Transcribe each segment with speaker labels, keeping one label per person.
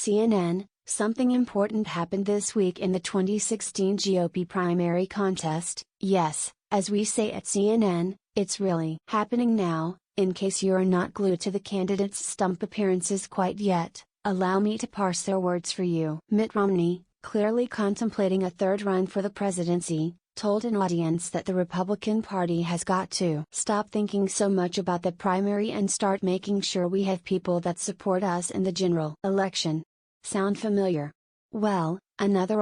Speaker 1: CNN, something important happened this week in the 2016 GOP primary contest. Yes, as we say at CNN, it's really happening now. In case you're not glued to the candidates' stump appearances quite yet, allow me to parse their words for you. Mitt Romney, clearly contemplating a third run for the presidency, told an audience that the Republican Party has got to stop thinking so much about the primary and start making sure we have people that support us in the general election. Sound familiar? Well, another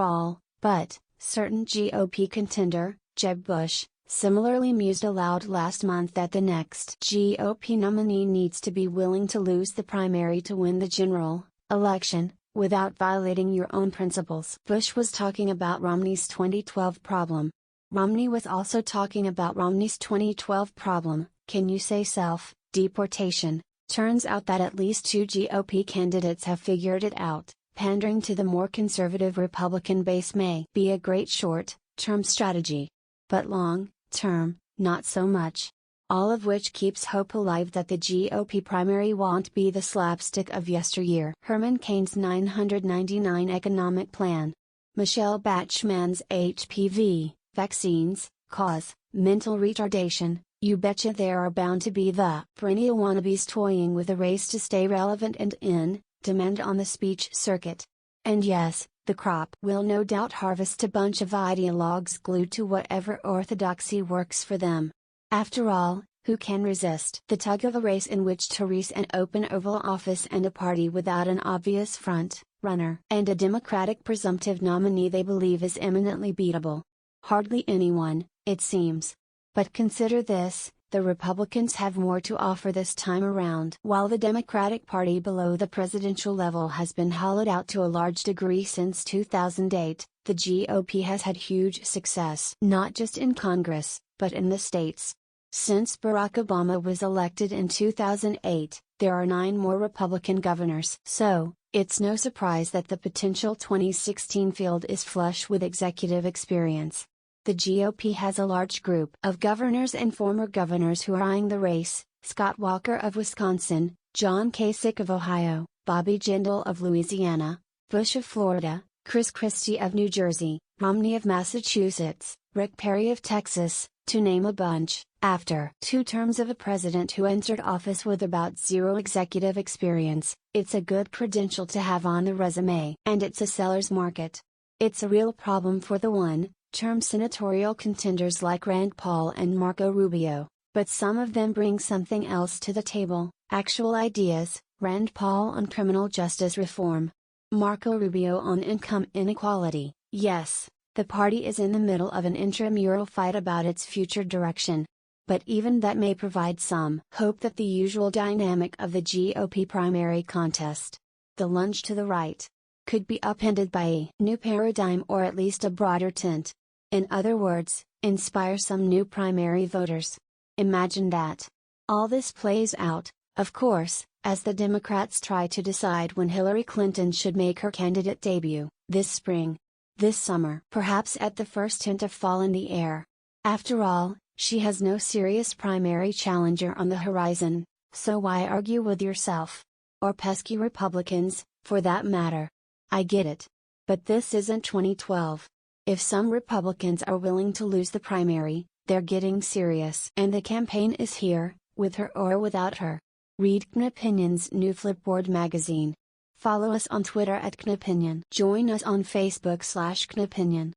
Speaker 1: but certain GOP contender, Jeb Bush, similarly mused aloud last month that the next GOP nominee needs to be willing to lose the primary to win the general election, without violating your own principles. Bush was talking about Romney's 2012 problem. Romney was also talking about Romney's 2012 problem, can you say self-deportation? Turns out that at least two GOP candidates have figured it out. Pandering to the more conservative Republican base may be a great short-term strategy. But long-term, not so much. All of which keeps hope alive that the GOP primary won't be the slapstick of yesteryear. Herman Cain's 999 economic plan. Michelle Bachmann's HPV vaccines cause mental retardation. You betcha there are bound to be the perennial wannabes toying with a race to stay relevant and in demand on the speech circuit. And yes, the crop will no doubt harvest a bunch of ideologues glued to whatever orthodoxy works for them. After all, who can resist the tug of a race in which to race an open Oval Office and a party without an obvious front runner and a Democratic presumptive nominee they believe is eminently beatable? Hardly anyone, it seems. But consider this, the Republicans have more to offer this time around. While the Democratic Party below the presidential level has been hollowed out to a large degree since 2008, the GOP has had huge success not just in Congress, but in the states. Since Barack Obama was elected in 2008, there are 9 more Republican governors. So, it's no surprise that the potential 2016 field is flush with executive experience. The GOP has a large group of governors and former governors who are eyeing the race: Scott Walker of Wisconsin, John Kasich of Ohio, Bobby Jindal of Louisiana, Bush of Florida, Chris Christie of New Jersey, Romney of Massachusetts, Rick Perry of Texas, to name a bunch. After 2 terms of a president who entered office with about 0 executive experience, it's a good credential to have on the resume. And it's a seller's market. It's a real problem for the one-term senatorial contenders like Rand Paul and Marco Rubio, but some of them bring something else to the table: actual ideas. Rand Paul on criminal justice reform. Marco Rubio on income inequality. Yes, the party is in the middle of an intramural fight about its future direction. But even that may provide some hope that the usual dynamic of the GOP primary contest, the lunge to the right, could be upended by a new paradigm or at least a broader tint. In other words, inspire some new primary voters. Imagine that. All this plays out, of course, as the Democrats try to decide when Hillary Clinton should make her candidate debut, this spring. This summer. Perhaps at the first hint of fall in the air. After all, she has no serious primary challenger on the horizon, so why argue with yourself? Or pesky Republicans, for that matter. I get it. But this isn't 2012. If some Republicans are willing to lose the primary, they're getting serious. And the campaign is here, with her or without her. Read Knopinion's new Flipboard magazine. Follow us on Twitter at Knopinion. Join us on Facebook /Knopinion.